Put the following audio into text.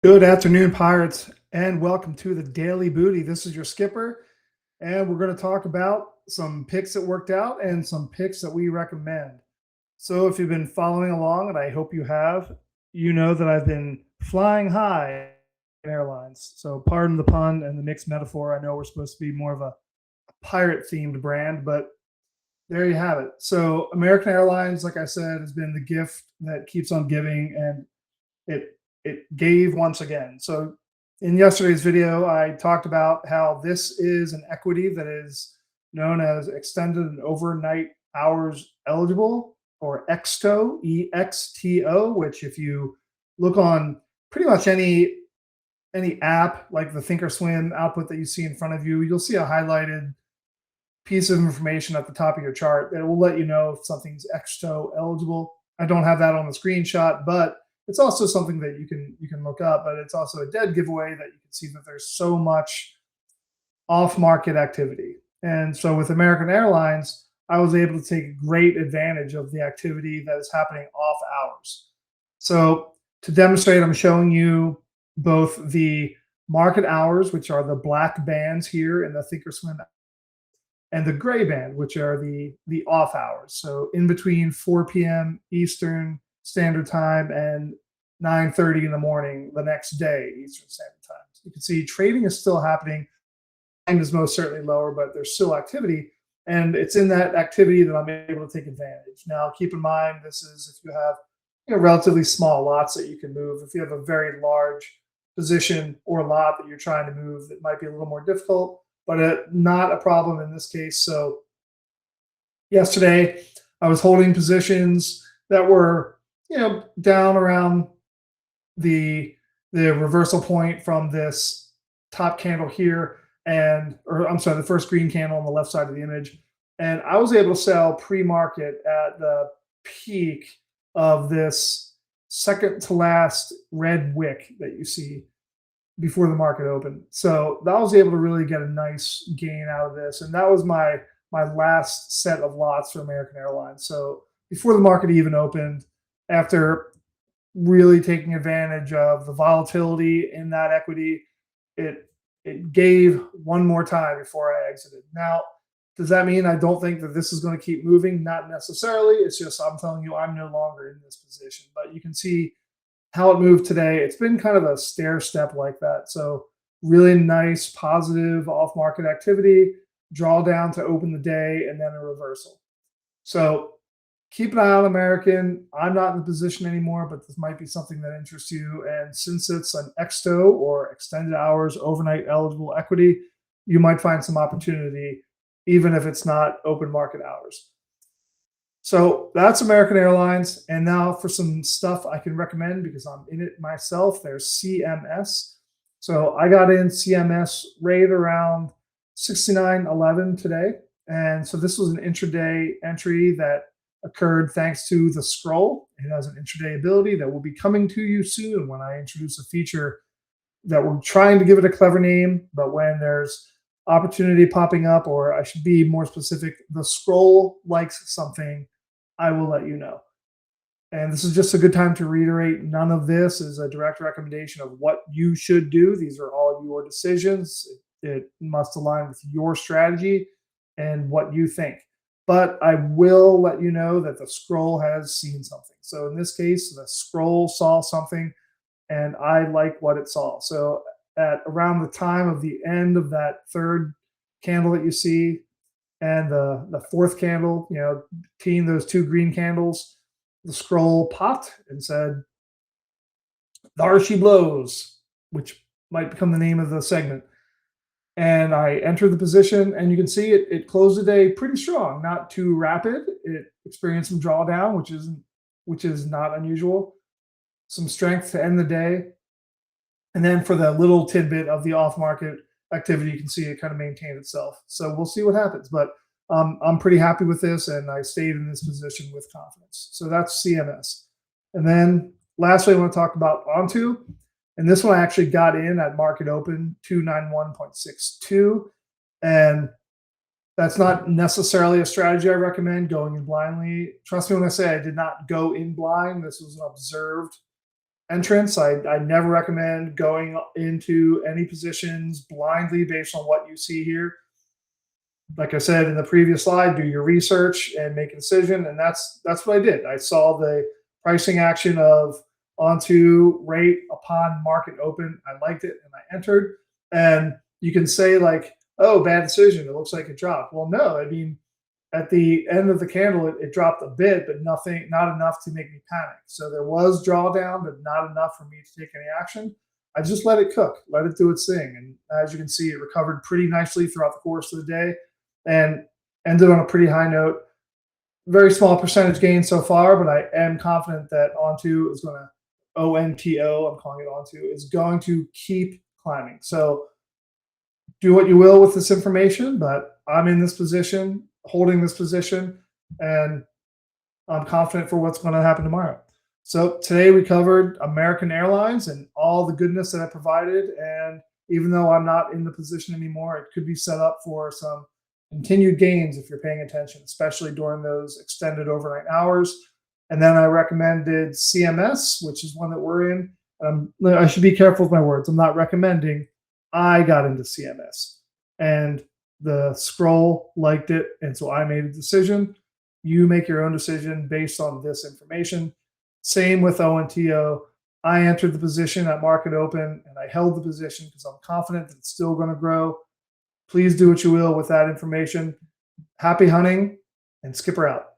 Good afternoon, Pirates, and welcome to the Daily Booty. This is your skipper, and we're going to talk about some picks that worked out and some picks that we recommend. So, if you've been following along, and I hope you have, you know that I've been flying high in airlines. So, pardon the pun and the mixed metaphor. I know we're supposed to be more of a pirate themed brand, but there you have it. So, American Airlines, like I said, has been the gift that keeps on giving, and it gave once again. So in yesterday's video, I talked about how this is an equity that is known as extended and overnight hours eligible, or EXTO, EXTO, which if you look on pretty much any app like the Thinkorswim output that you see in front of you, you'll see a highlighted piece of information at the top of your chart that will let you know if something's EXTO eligible. I don't have that on the screenshot, but it's also something that you can look up. But it's also a dead giveaway that you can see that there's so much off-market activity. And so with American Airlines, I was able to take great advantage of the activity that is happening off hours. So to demonstrate, I'm showing you both the market hours, which are the black bands here in the Thinkorswim, and the gray band, which are the off hours. So in between 4 p.m. Eastern Standard Time and 9:30 in the morning the next day Eastern Standard Time. So you can see trading is still happening. Time is most certainly lower, but there's still activity, and it's in that activity that I'm able to take advantage. Now, keep in mind, this is if you have relatively small lots that you can move. If you have a very large position or lot that you're trying to move, it might be a little more difficult, but not a problem in this case. So yesterday, I was holding positions that were down around the reversal point from this top candle here, and or I'm sorry, the first green candle on the left side of the image, and I was able to sell pre-market at the peak of this second to last red wick that you see before the market opened. So I was able to really get a nice gain out of this, and that was my last set of lots for American Airlines. So before the market even opened, after really taking advantage of the volatility in that equity, it it gave one more time before I exited. Now, does that mean I don't think that this is going to keep moving? Not necessarily. It's just I'm telling you I'm no longer in this position. But you can see how it moved today. It's been kind of a stair step like that. So really nice, positive off market activity, drawdown to open the day, and then a reversal. So keep an eye on American. I'm not in the position anymore, but this might be something that interests you. And since it's an exto or extended hours overnight eligible equity, you might find some opportunity, even if it's not open market hours. So that's American Airlines. And now for some stuff I can recommend because I'm in it myself, there's CMS. So I got in CMS right around 69.11 today. And so this was an intraday entry that occurred thanks to the scroll. It has an intraday ability that will be coming to you soon when I introduce a feature that we're trying to give it a clever name, but when there's opportunity popping up, or I should be more specific, the scroll likes something, I will let you know. And this is just a good time to reiterate, none of this is a direct recommendation of what you should do. These are all your decisions. It must align with your strategy and what you think. But I will let you know that the scroll has seen something. So in this case, the scroll saw something and I like what it saw. So at around the time of the end of that third candle that you see and the fourth candle, teeing those two green candles, the scroll popped and said, "There she blows," which might become the name of the segment. And I entered the position, and you can see it closed the day pretty strong, not too rapid. It experienced some drawdown, which is not unusual. Some strength to end the day, and then for the little tidbit of the off market activity, you can see it kind of maintained itself. So we'll see what happens, but I'm pretty happy with this, and I stayed in this position with confidence. So that's CMS. And then lastly, I want to talk about Onto. And this one I actually got in at market open 291.62. And that's not necessarily a strategy I recommend going in blindly. Trust me when I say I did not go in blind. This was an observed entrance. I never recommend going into any positions blindly based on what you see here. Like I said in the previous slide, do your research and make a decision. And that's what I did. I saw the pricing action of onto rate upon market open. I liked it and I entered. And you can say like, oh, bad decision. It looks like it dropped. Well, no, I mean, at the end of the candle, it dropped a bit, but not enough to make me panic. So there was drawdown, but not enough for me to take any action. I just let it cook, let it do its thing. And as you can see, it recovered pretty nicely throughout the course of the day and ended on a pretty high note. Very small percentage gain so far, but I am confident that Onto is going to, ONTO, I'm calling it Onto, is going to keep climbing. So do what you will with this information, but I'm in this position, holding this position, and I'm confident for what's going to happen tomorrow. So today we covered American Airlines and all the goodness that I provided. And even though I'm not in the position anymore, it could be set up for some continued gains if you're paying attention, especially during those extended overnight hours. And then I recommended CMS, which is one that we're in. I should be careful with my words. I'm not recommending. I got into CMS and the scroll liked it. And so I made a decision. You make your own decision based on this information. Same with ONTO. I entered the position at market open and I held the position because I'm confident that it's still going to grow. Please do what you will with that information. Happy hunting and Skipper out.